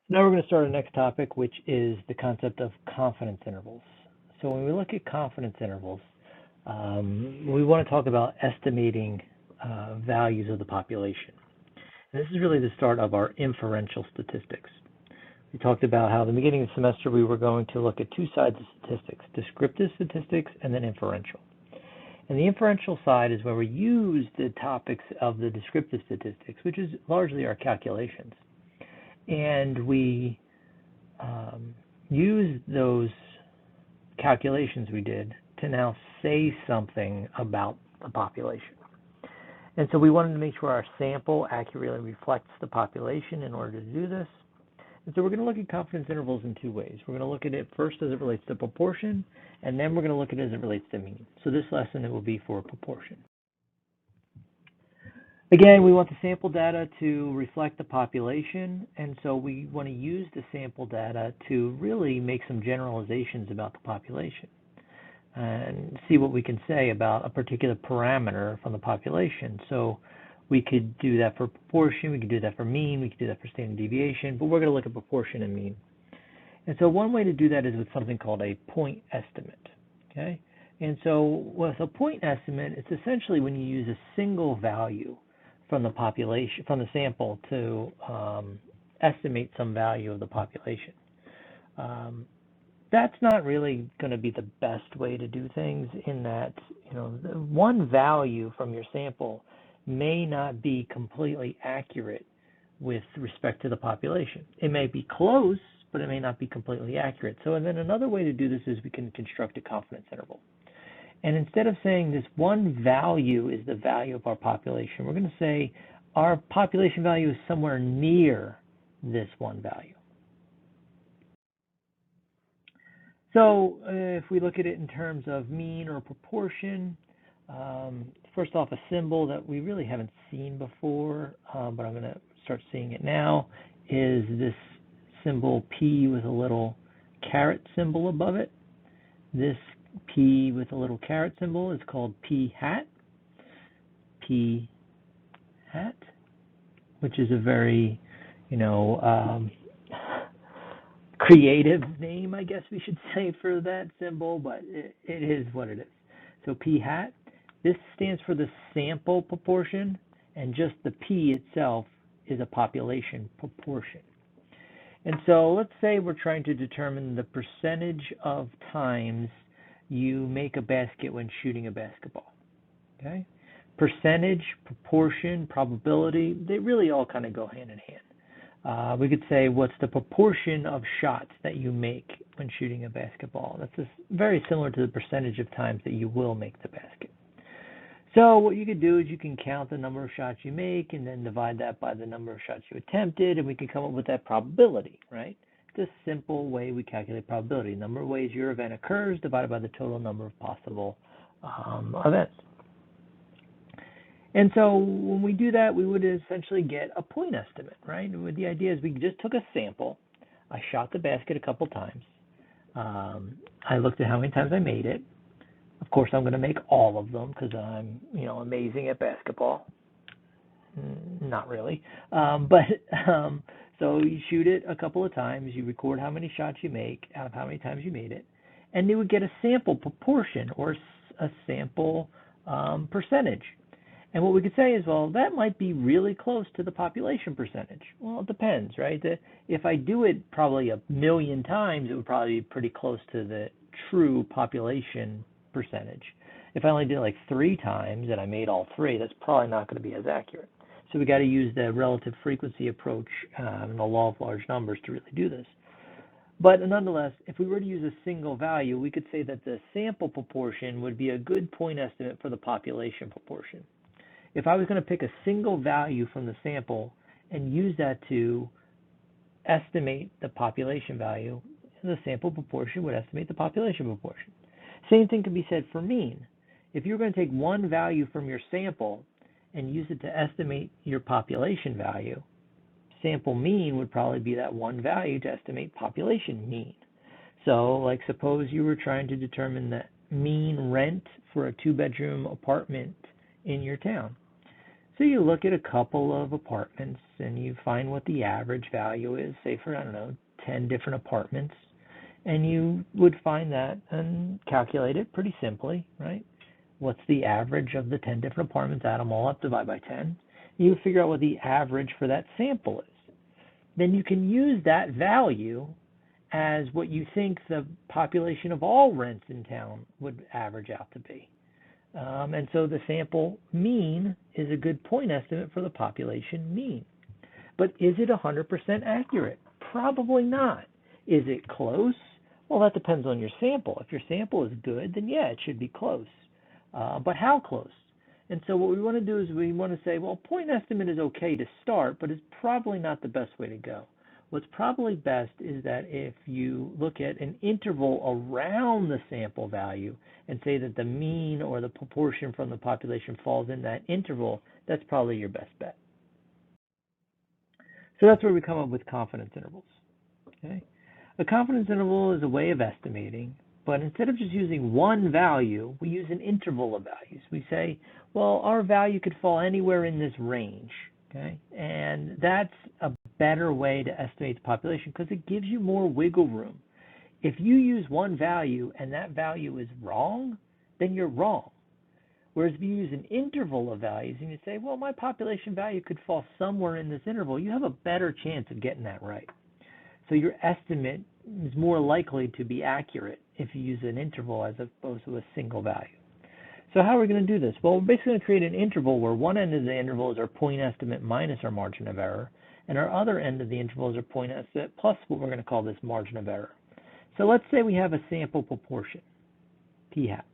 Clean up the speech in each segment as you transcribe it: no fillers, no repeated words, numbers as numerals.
Now we're going to start our next topic, which is the concept of confidence intervals. So when we look at confidence intervals, we want to talk about estimating values of the population. And this is really the start of our inferential statistics. We talked about how at the beginning of the semester we were going to look at two sides of statistics, descriptive statistics and then inferential. And the inferential side is where we use the topics of the descriptive statistics, which is largely our calculations. And we use those calculations we did to now say something about the population. And so we wanted to make sure our sample accurately reflects the population in order to do this. And so we're going to look at confidence intervals in two ways. We're going to look at it first as it relates to proportion, and then we're going to look at it as it relates to mean. So this lesson it will be for proportion. Again, we want the sample data to reflect the population, and so we want to use the sample data to really make some generalizations about the population and see what we can say about a particular parameter from the population. So we could do that for proportion, we could do that for mean, we could do that for standard deviation, but we're going to look at proportion and mean. And so one way to do that is with something called a point estimate. Okay? And so with a point estimate, it's essentially when you use a single value from the population, from the sample to estimate some value of the population. That's not really going to be the best way to do things in that, one value from your sample may not be completely accurate with respect to the population. It may be close, but it may not be completely accurate. So and then another way to do this is we can construct a confidence interval. And instead of saying this one value is the value of our population, we're going to say our population value is somewhere near this one value. So if we look at it in terms of mean or proportion, first off, a symbol that we really haven't seen before, but I'm going to start seeing it now, is this symbol P with a little caret symbol above it. This P with a little caret symbol is called P hat. P hat, which is a very, creative name, I guess we should say, for that symbol, but it is what it is. So P hat, this stands for the sample proportion, and just the P itself is a population proportion. And so let's say we're trying to determine the percentage of times you make a basket when shooting a basketball. Okay? Percentage, proportion, probability, they really all kind of go hand in hand. We could say what's the proportion of shots that you make when shooting a basketball. That's very similar to the percentage of times that you will make the basket. So what you could do is you can count the number of shots you make and then divide that by the number of shots you attempted, and we can come up with that probability, right? It's a simple way we calculate probability. The number of ways your event occurs divided by the total number of possible events. And so when we do that, we would essentially get a point estimate, right? The idea is we just took a sample. I shot the basket a couple times. I looked at how many times I made it. Of course, I'm going to make all of them because I'm, amazing at basketball. Not really. So you shoot it a couple of times. You record how many shots you make out of how many times you made it. And you would get a sample proportion or a sample percentage. And what we could say is, well, that might be really close to the population percentage. Well, it depends, right? If I do it probably 1,000,000 times, it would probably be pretty close to the true population percentage. If I only did it like 3 times and I made all 3, that's probably not going to be as accurate. So we got to use the relative frequency approach and the law of large numbers to really do this. But nonetheless, if we were to use a single value, we could say that the sample proportion would be a good point estimate for the population proportion. If I was going to pick a single value from the sample and use that to estimate the population value, the sample proportion would estimate the population proportion. Same thing can be said for mean. If you're going to take one value from your sample and use it to estimate your population value, sample mean would probably be that one value to estimate population mean. So, like, suppose you were trying to determine the mean rent for a 2-bedroom apartment in your town. So you look at a couple of apartments and you find what the average value is, say for, I don't know, 10 different apartments. And you would find that and calculate it pretty simply, right? What's the average of the 10 different apartments? Add them all up, divide by 10. You figure out what the average for that sample is. Then you can use that value as what you think the population of all rents in town would average out to be. And so the sample mean is a good point estimate for the population mean. But is it 100% accurate? Probably not. Is it close? Well, that depends on your sample. If your sample is good, then yeah, it should be close. But how close? And so what we want to do is we want to say, well, point estimate is okay to start, but it's probably not the best way to go. What's probably best is that if you look at an interval around the sample value and say that the mean or the proportion from the population falls in that interval, that's probably your best bet. So that's where we come up with confidence intervals. Okay? A confidence interval is a way of estimating, but instead of just using one value, we use an interval of values. We say, well, our value could fall anywhere in this range. Okay? And that's a better way to estimate the population because it gives you more wiggle room. If you use one value and that value is wrong, then you're wrong. Whereas if you use an interval of values and you say, well, my population value could fall somewhere in this interval, you have a better chance of getting that right. So your estimate is more likely to be accurate if you use an interval as opposed to a single value. So how are we going to do this? Well, we're basically going to create an interval where one end of the interval is our point estimate minus our margin of error, and our other end of the interval is our point estimate plus what we're going to call this margin of error. So let's say we have a sample proportion, p hat.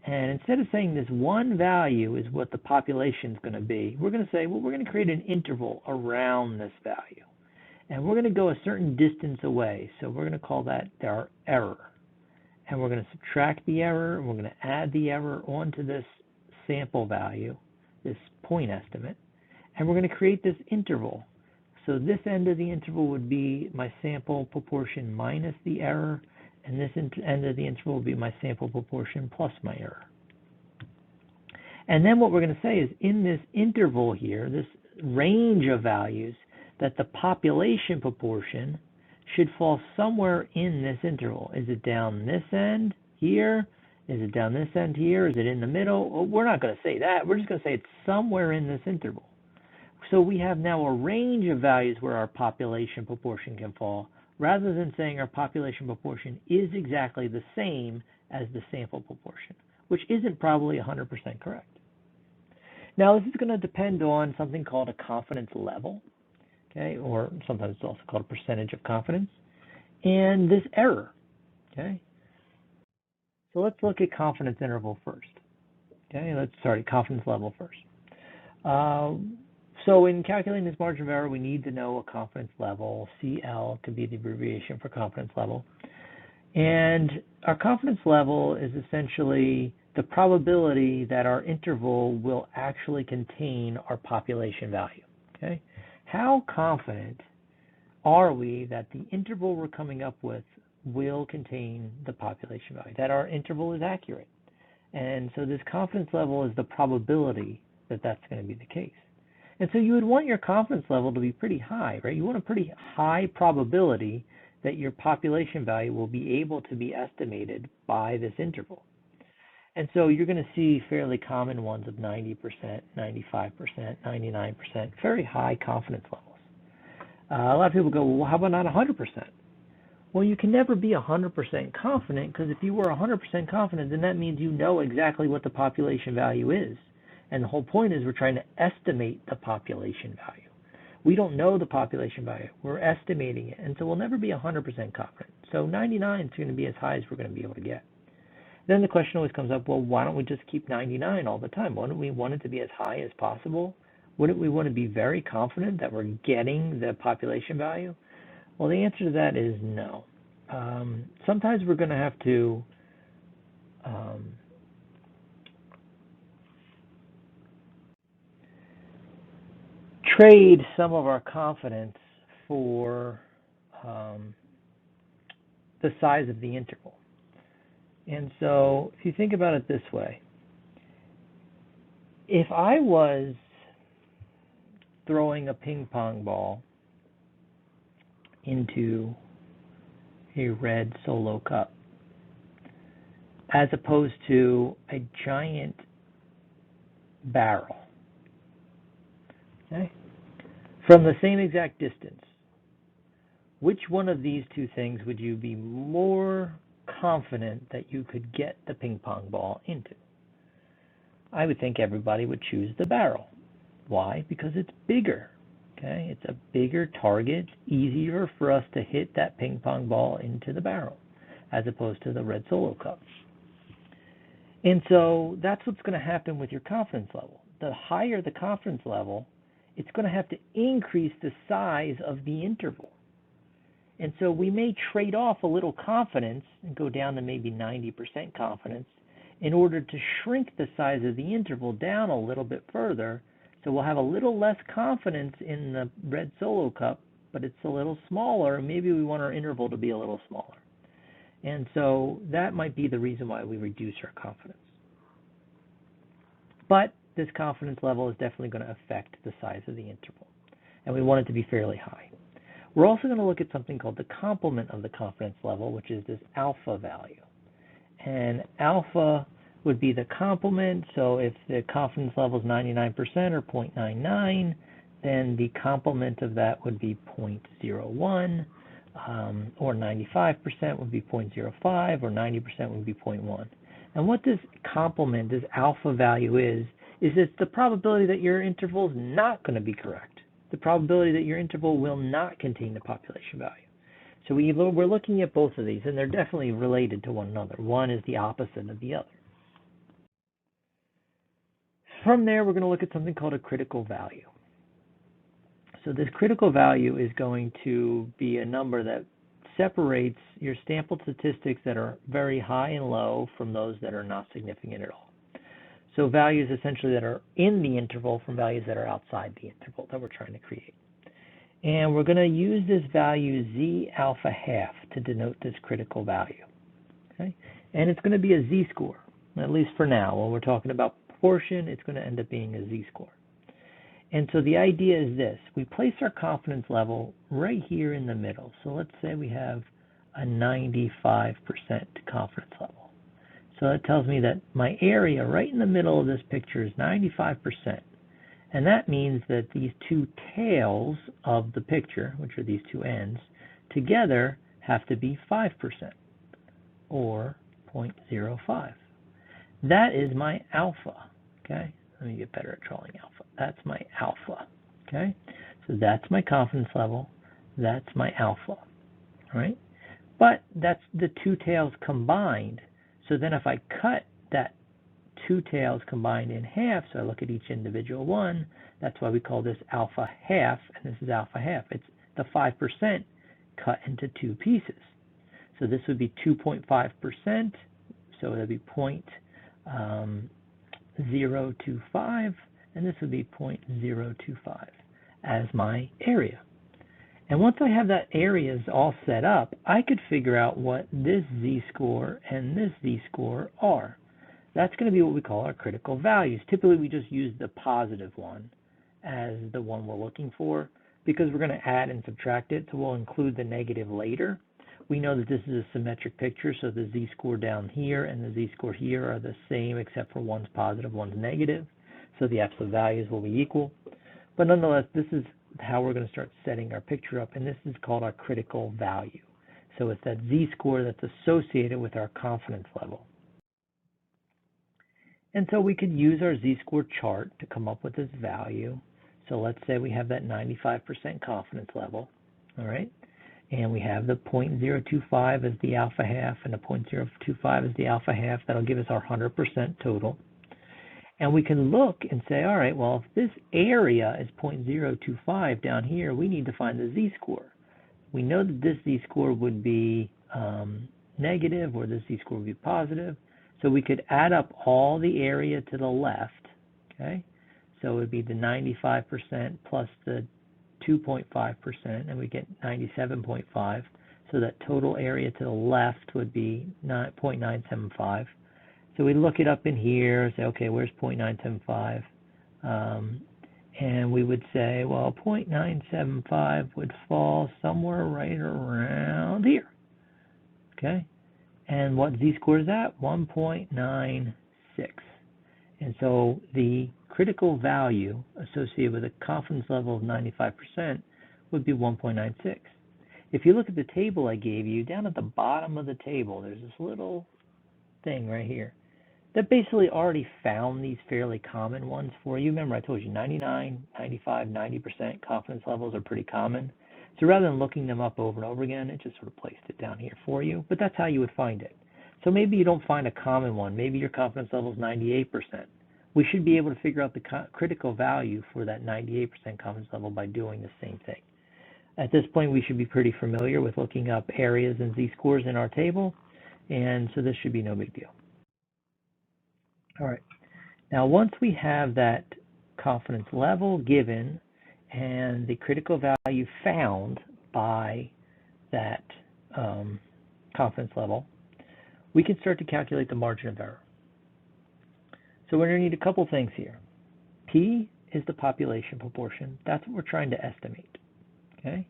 And instead of saying this one value is what the population is going to be, we're going to say, well, we're going to create an interval around this value. And we're going to go a certain distance away. So we're going to call that our error. And we're going to subtract the error, and we're going to add the error onto this sample value, this point estimate, and we're going to create this interval. So this end of the interval would be my sample proportion minus the error, and this end of the interval would be my sample proportion plus my error. And then what we're going to say is in this interval here, this range of values, that the population proportion should fall somewhere in this interval. Is it down this end here? Is it down this end here? Is it in the middle? Well, we're not going to say that. We're just going to say it's somewhere in this interval. So we have now a range of values where our population proportion can fall, rather than saying our population proportion is exactly the same as the sample proportion, which isn't probably 100% correct. Now, this is going to depend on something called a confidence level. Okay, or sometimes it's also called a percentage of confidence, and this error. Okay, so let's look at confidence interval first. Okay, confidence level first. So in calculating this margin of error, we need to know a confidence level. CL could be the abbreviation for confidence level, and our confidence level is essentially the probability that our interval will actually contain our population value. Okay. How confident are we that the interval we're coming up with will contain the population value, that our interval is accurate? And so this confidence level is the probability that that's going to be the case. And so you would want your confidence level to be pretty high, right? You want a pretty high probability that your population value will be able to be estimated by this interval. And so you're going to see fairly common ones of 90%, 95%, 99%, very high confidence levels. A lot of people go, well, how about not 100%? Well, you can never be 100% confident, because if you were 100% confident, then that means you know exactly what the population value is. And the whole point is we're trying to estimate the population value. We don't know the population value. We're estimating it. And so we'll never be 100% confident. So 99 is going to be as high as we're going to be able to get. Then the question always comes up, well, why don't we just keep 99 all the time? Wouldn't we want it to be as high as possible? Wouldn't we want to be very confident that we're getting the population value? Well, the answer to that is no. Sometimes we're going to have to trade some of our confidence for the size of the interval. And so if you think about it this way, if I was throwing a ping pong ball into a red Solo cup, as opposed to a giant barrel, okay, from the same exact distance, which one of these two things would you be more confident that you could get the ping pong ball into? I would think everybody would choose the barrel. Why? Because it's bigger. Okay, it's a bigger target, easier for us to hit that ping pong ball into the barrel, as opposed to the red Solo cup. And so that's what's going to happen with your confidence level. The higher the confidence level, it's going to have to increase the size of the interval. And so we may trade off a little confidence and go down to maybe 90% confidence in order to shrink the size of the interval down a little bit further. So we'll have a little less confidence in the red Solo cup, but it's a little smaller. Maybe we want our interval to be a little smaller. And so that might be the reason why we reduce our confidence. But this confidence level is definitely going to affect the size of the interval, and we want it to be fairly high. We're also going to look at something called the complement of the confidence level, which is this alpha value. And alpha would be the complement. So if the confidence level is 99% or 0.99, then the complement of that would be 0.01, or 95% would be 0.05, or 90% would be 0.1. And what this complement, this alpha value is it's the probability that your interval is not going to be correct. The probability that your interval will not contain the population value. So we're looking at both of these, and they're definitely related to one another. One is the opposite of the other. From there, we're going to look at something called a critical value. So this critical value is going to be a number that separates your sample statistics that are very high and low from those that are not significant at all. So values essentially that are in the interval from values that are outside the interval that we're trying to create. And we're going to use this value z alpha half to denote this critical value. Okay? And it's going to be a z-score, at least for now. When we're talking about proportion, it's going to end up being a z-score. And so the idea is this: we place our confidence level right here in the middle. So let's say we have a 95% confidence level. So that tells me that my area right in the middle of this picture is 95%. And that means that these two tails of the picture, which are these two ends, together have to be 5%, or 0.05. That is my alpha, okay? Let me get better at drawing alpha. That's my alpha, okay? So that's my confidence level. That's my alpha, all right? But that's the two tails combined. So then if I cut that two tails combined in half, so I look at each individual one, that's why we call this alpha half, and this is alpha half. It's the 5% cut into two pieces. So this would be 2.5%, so that would be 0.025, and this would be 0.025 as my area. And once I have that areas all set up, I could figure out what this z-score and this z-score are. That's going to be what we call our critical values. Typically, we just use the positive one as the one we're looking for because we're going to add and subtract it, so we'll include the negative later. We know that this is a symmetric picture, so the z-score down here and the z-score here are the same except for one's positive, one's negative, so the absolute values will be equal. But nonetheless, this is how we're going to start setting our picture up, and this is called our critical value. So it's that z-score that's associated with our confidence level. And so we could use our z-score chart to come up with this value. So let's say we have that 95% confidence level, all right? And we have the 0.025 as the alpha half and the 0.025 as the alpha half. That'll give us our 100% total. And we can look and say, all right, well, if this area is 0.025 down here, we need to find the z-score. We know that this z-score would be negative, or this z-score would be positive. So we could add up all the area to the left, okay? So it would be the 95% plus the 2.5%, and we get 97.5. So that total area to the left would be 0.975. So we look it up in here, say, okay, where's 0.975? And we would say, well, 0.975 would fall somewhere right around here. Okay? And what z-score is at? 1.96. And so the critical value associated with a confidence level of 95% would be 1.96. If you look at the table I gave you, down at the bottom of the table, there's this little thing right here that basically already found these fairly common ones for you. Remember, I told you 99, 95, 90% confidence levels are pretty common. So rather than looking them up over and over again, it just sort of placed it down here for you. But that's how you would find it. So maybe you don't find a common one. Maybe your confidence level is 98%. We should be able to figure out the critical value for that 98% confidence level by doing the same thing. At this point, we should be pretty familiar with looking up areas and z-scores in our table, and so this should be no big deal. All right. Now, once we have that confidence level given and the critical value found by that confidence level, we can start to calculate the margin of error. So we're going to need a couple things here. P is the population proportion. That's what we're trying to estimate. Okay?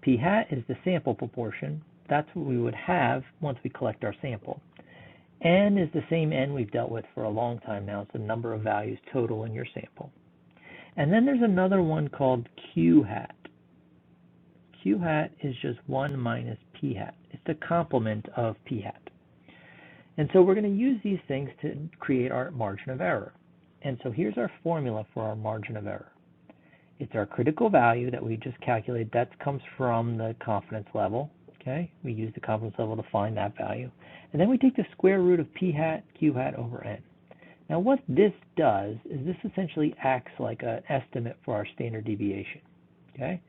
P hat is the sample proportion. That's what we would have once we collect our sample. N is the same N we've dealt with for a long time now. It's the number of values total in your sample. And then there's another one called Q hat. Q hat is just 1 minus P hat. It's the complement of P hat. And so we're going to use these things to create our margin of error. And so here's our formula for our margin of error. It's our critical value that we just calculated. That comes from the confidence level. Okay, we use the confidence level to find that value. And then we take the square root of P hat, Q hat over N. Now what this does is this essentially acts like an estimate for our standard deviation. Okay,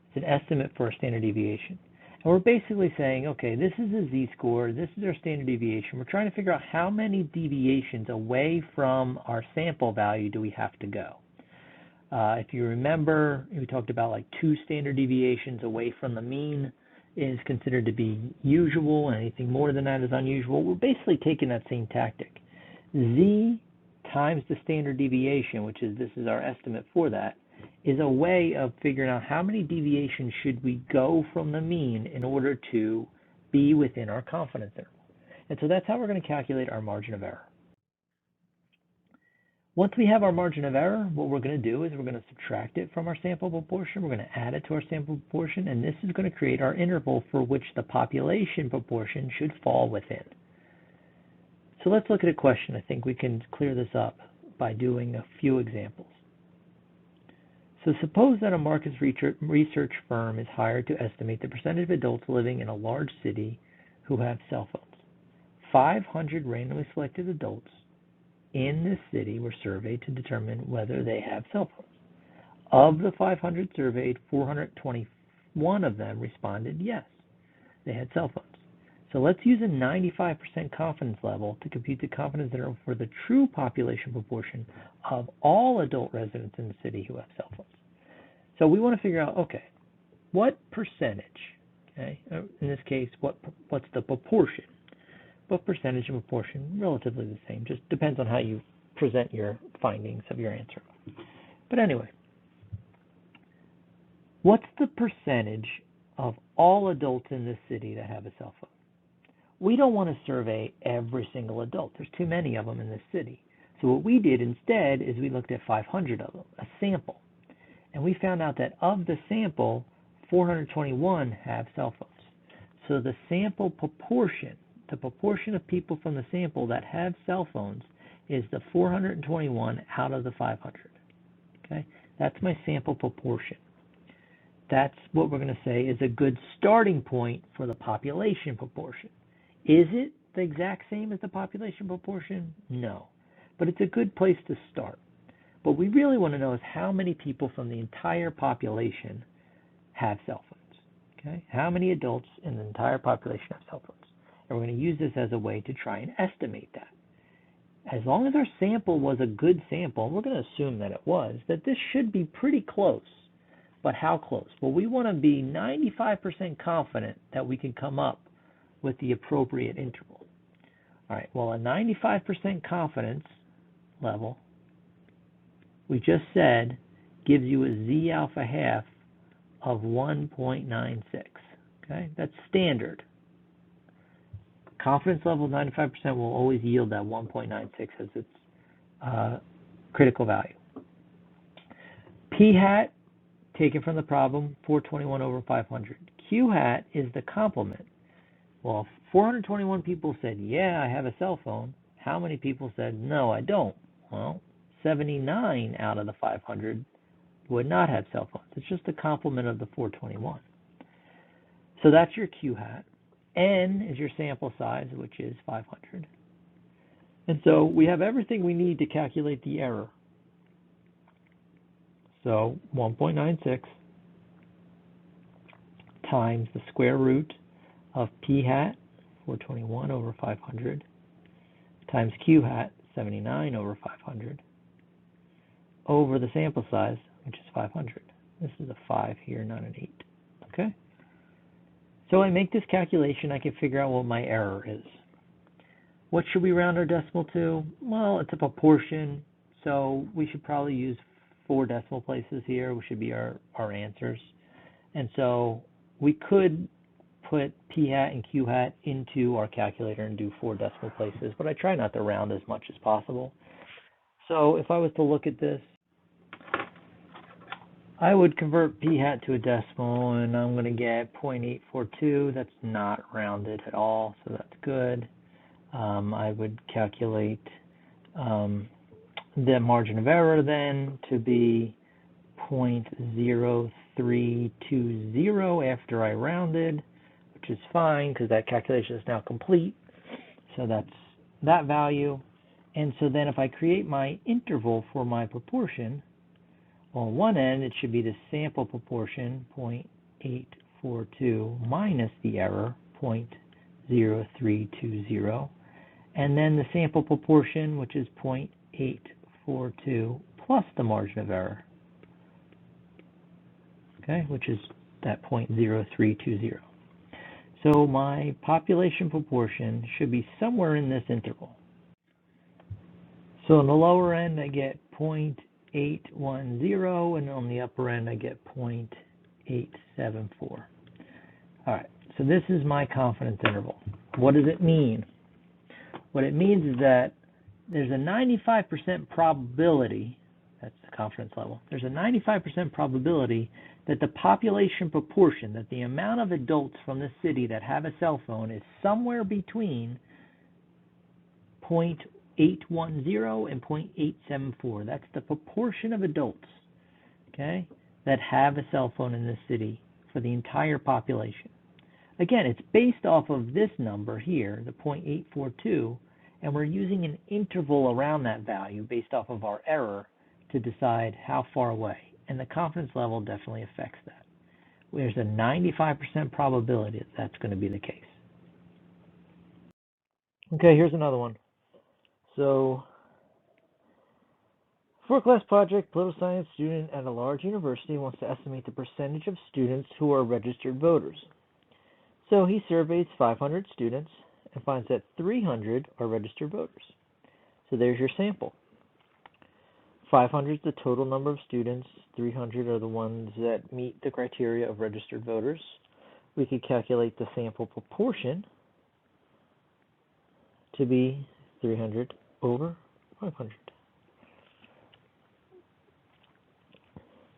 it's an estimate for our standard deviation. And we're basically saying, okay, this is a z-score, this is our standard deviation. We're trying to figure out how many deviations away from our sample value do we have to go. If you remember, we talked about like 2 standard deviations away from the mean is considered to be usual, and anything more than that is unusual. We're basically taking that same tactic. Z times the standard deviation, which is this is our estimate for that, is a way of figuring out how many deviations should we go from the mean in order to be within our confidence interval. And so that's how we're going to calculate our margin of error. Once we have our margin of error, what we're going to do is we're going to subtract it from our sample proportion. We're going to add it to our sample proportion, and this is going to create our interval for which the population proportion should fall within. So let's look at a question. I think we can clear this up by doing a few examples. So suppose that a market research firm is hired to estimate the percentage of adults living in a large city who have cell phones. 500 randomly selected adults in this city were surveyed to determine whether they have cell phones. Of the 500 surveyed, 421 of them responded yes, they had cell phones. So let's use a 95% confidence level to compute the confidence interval for the true population proportion of all adult residents in the city who have cell phones. So we want to figure out, okay, what percentage, okay, in this case, what's the proportion? What percentage and proportion? Relatively the same, just depends on how you present your findings of your answer. But anyway, what's the percentage of all adults in this city that have a cell phone? We don't want to survey every single adult. There's too many of them in this city. So what we did instead is we looked at 500 of them, a sample. And we found out that of the sample, 421 have cell phones. So the sample proportion, the proportion of people from the sample that have cell phones is the 421 out of the 500. Okay, that's my sample proportion. That's what we're going to say is a good starting point for the population proportion. Is it the exact same as the population proportion? No, but it's a good place to start. What we really want to know is how many people from the entire population have cell phones. Okay, how many adults in the entire population have cell phones? And we're going to use this as a way to try and estimate that. As long as our sample was a good sample, and we're going to assume that it was, that this should be pretty close. But how close? Well, we want to be 95% confident that we can come up with the appropriate interval. All right, well, a 95% confidence level, we just said, gives you a z alpha half of 1.96. Okay, that's standard. Confidence level 95% will always yield that 1.96 as its critical value. P hat, taken from the problem, 421 over 500. Q hat is the complement. Well, 421 people said, yeah, I have a cell phone. How many people said, no, I don't? Well, 79 out of the 500 would not have cell phones. It's just a complement of the 421. So that's your Q hat. N is your sample size, which is 500. And so we have everything we need to calculate the error. So 1.96 times the square root of P hat, 421 over 500, times Q hat, 79 over 500, over the sample size, which is 500. This is a 5 here, not an 8. Okay? So I make this calculation, I can figure out what my error is. What should we round our decimal to? Well, it's a proportion, so we should probably use 4 decimal places here, which should be our answers. And so we could put P hat and Q hat into our calculator and do 4 decimal places, but I try not to round as much as possible. So if I was to look at this, I would convert P hat to a decimal, and I'm going to get 0.842. That's not rounded at all, so that's good. I would calculate the margin of error then to be 0.0320 after I rounded, which is fine because that calculation is now complete. So that's that value. And so then if I create my interval for my proportion, on one end it should be the sample proportion, 0.842, minus the error, 0.0320, and then the sample proportion, which is 0.842, plus the margin of error, okay, which is that 0.0320. So my population proportion should be somewhere in this interval. So on the lower end I get 0.810, and on the upper end I get 0.874. All right, so this is my confidence interval. What does it mean? What it means is that there's a 95% probability, that's the confidence level, there's a 95% probability that the population proportion, that the amount of adults from the city that have a cell phone is somewhere between 0.810 and 0.874. That's the proportion of adults, okay, that have a cell phone in this city for the entire population. Again, it's based off of this number here, the 0.842, and we're using an interval around that value based off of our error to decide how far away. And the confidence level definitely affects that. There's a 95% probability that that's going to be the case. Okay, here's another one. So, for a class project, a political science student at a large university wants to estimate the percentage of students who are registered voters. So he surveys 500 students and finds that 300 are registered voters. So there's your sample. 500 is the total number of students. 300 are the ones that meet the criteria of registered voters. We could calculate the sample proportion to be 300 over 500.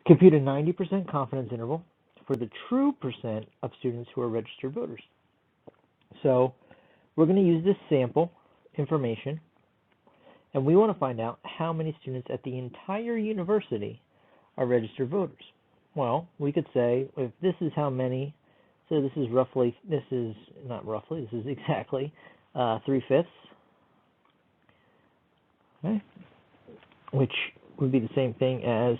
Compute a 90% confidence interval for the true percent of students who are registered voters. So we're going to use this sample information, and we want to find out how many students at the entire university are registered voters. Well, we could say if this is how many, so this is exactly 3/5, okay, which would be the same thing as,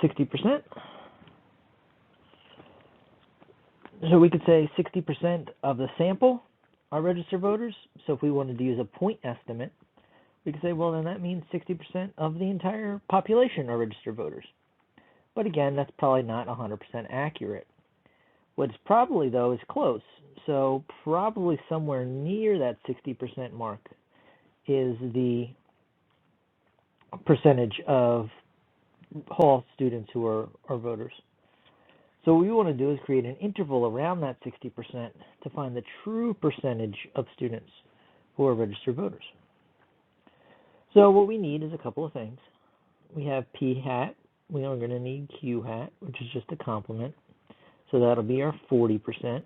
60%. So we could say 60% of the sample are registered voters. So if we wanted to use a point estimate, we could say, well, then that means 60% of the entire population are registered voters. But again, that's probably not 100% accurate. What's probably, though, is close. So probably somewhere near that 60% mark is the percentage of all students who are voters. So what we want to do is create an interval around that 60% to find the true percentage of students who are registered voters. So what we need is a couple of things. We have p hat. We are going to need q hat, which is just a complement. So that'll be our 40%.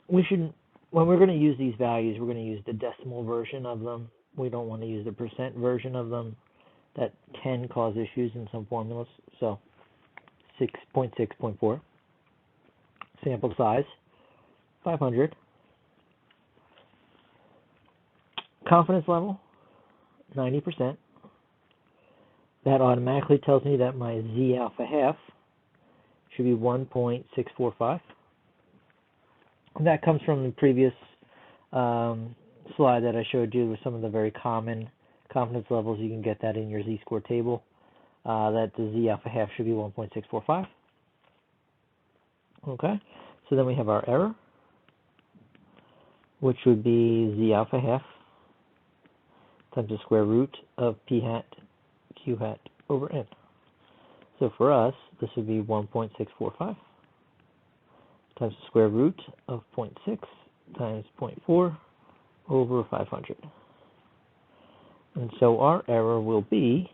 When we're going to use these values, we're going to use the decimal version of them. We don't want to use the percent version of them. That can cause issues in some formulas. So 6.6.4. Sample size, 500. Confidence level, 90%. That automatically tells me that my z alpha half should be 1.645. That comes from the previous slide that I showed you with some of the very common confidence levels. You can get that in your z-score table. That the z alpha half should be 1.645. Okay, so then we have our error, which would be z alpha half times the square root of p hat q hat over n. So for us, this would be 1.645 times the square root of 0.6 times 0.4 over 500. And so our error will be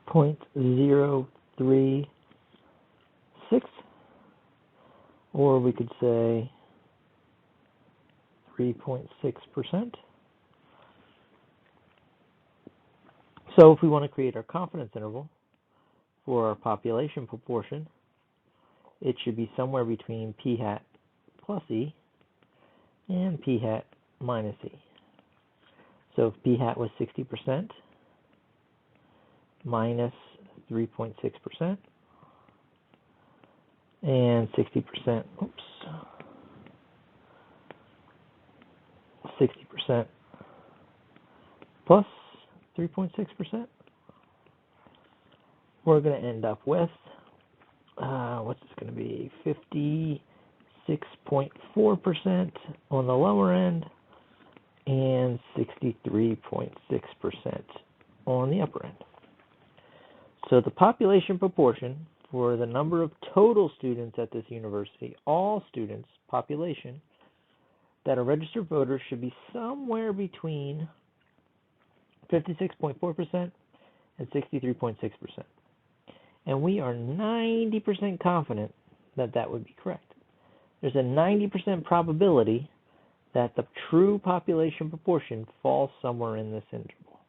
0.036, or we could say 3.6%. So if we want to create our confidence interval for our population proportion, it should be somewhere between p hat plus e and p hat minus e. So if p hat was 60% minus 3.6% and 60%, 60% plus 3.6%, we're going to end up with, what's this going to be, 56.4% on the lower end and 63.6% on the upper end. So the population proportion for the number of total students at this university, all students, population, that are registered voters should be somewhere between 56.4% and 63.6%. And we are 90% confident that that would be correct. There's a 90% probability that the true population proportion falls somewhere in this interval.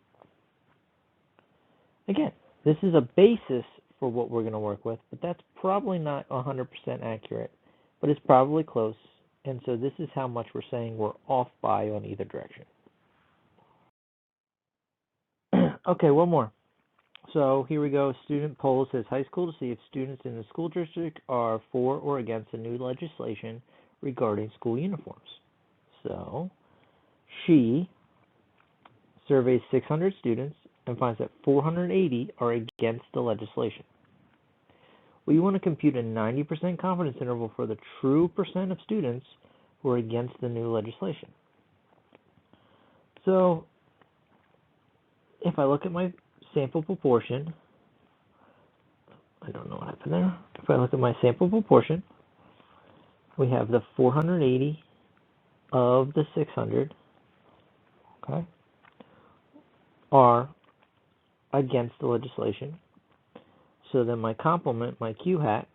Again, this is a basis for what we're going to work with, but that's probably not 100% accurate, but it's probably close. And so this is how much we're saying we're off by on either direction. Okay, one more. So here we go. Student poll says high school to see if students in the school district are for or against the new legislation regarding school uniforms. So she surveys 600 students and finds that 480 are against the legislation. We want to compute a 90% confidence interval for the true percent of students who are against the new legislation. So if I look at my sample proportion, I don't know what happened there. If I look at my sample proportion, we have the 480 of the 600, okay, are against the legislation. So then my complement, my Q hat,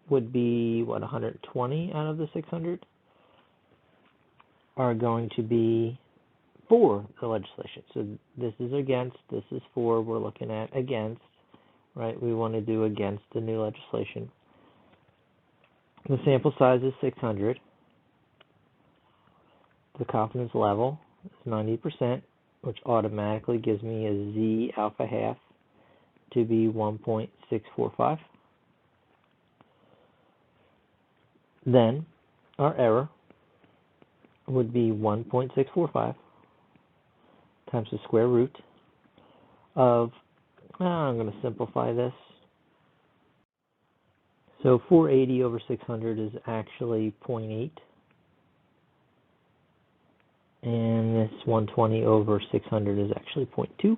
would be, 120 out of the 600 are going to be for the legislation. So this is against, this is for, we're looking at against, right? We want to do against the new legislation. The sample size is 600. The confidence level is 90%, which automatically gives me a z alpha half to be 1.645. Then our error would be 1.645 times the square root of, I'm going to simplify this. So 480 over 600 is actually 0.8. And this 120 over 600 is actually 0.2.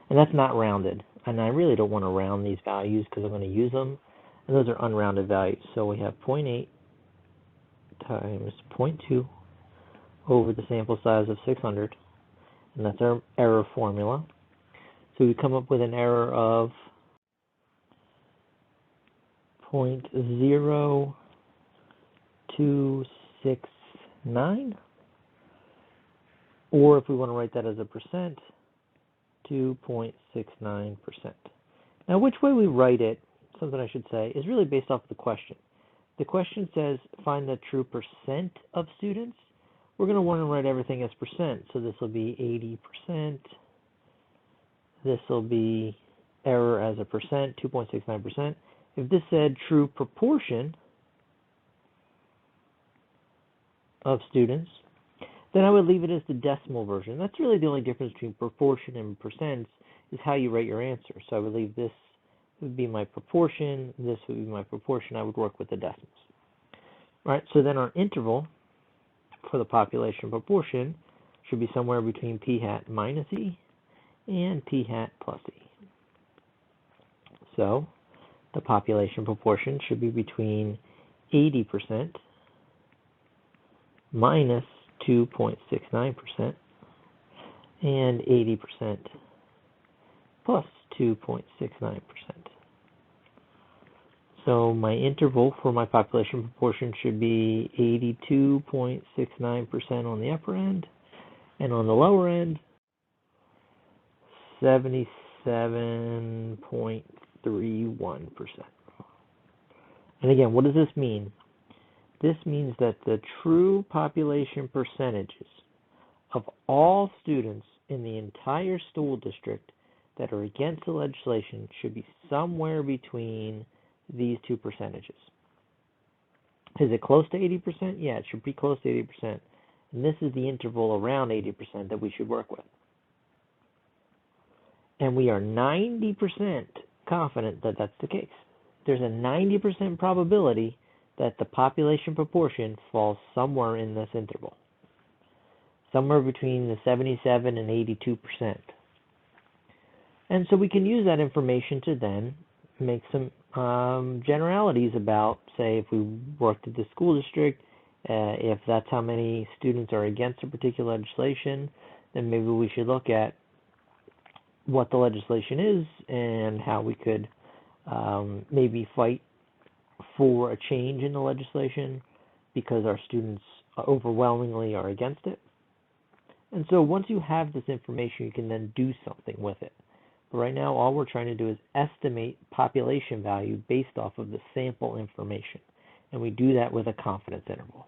And that's not rounded. And I really don't want to round these values because I'm going to use them. And those are unrounded values. So we have 0.8 times 0.2 over the sample size of 600. And that's our error formula. So we come up with an error of 0.0269. Or if we want to write that as a percent, 2.69%. Now, which way we write it, something I should say, is really based off the question. The question says find the true percent of students. We're going to want to write everything as percent. So this will be 80%. This will be error as a percent, 2.69%. If this said true proportion of students, then I would leave it as the decimal version. That's really the only difference between proportion and percents is how you write your answer. So I would leave this would be my proportion, this would be my proportion. I would work with the decimals. All right, so then our interval for the population proportion should be somewhere between p hat minus e and p hat plus e. So the population proportion should be between 80% minus 2.69% and 80% plus 2.69%. So my interval for my population proportion should be 82.69% on the upper end, and on the lower end, 77.31%. And again, what does this mean? This means that the true population percentages of all students in the entire school district that are against the legislation should be somewhere between these two percentages. Is it close to 80%? Yeah, it should be close to 80%. And this is the interval around 80% that we should work with. And we are 90% confident that that's the case. There's a 90% probability that the population proportion falls somewhere in this interval. Somewhere between the 77 and 82%. And so we can use that information to then make some generalities about, say, if we worked at the school district, if that's how many students are against a particular legislation, then maybe we should look at what the legislation is and how we could maybe fight for a change in the legislation because our students overwhelmingly are against it. And so once you have this information, you can then do something with it. But right now, all we're trying to do is estimate population value based off of the sample information. And we do that with a confidence interval.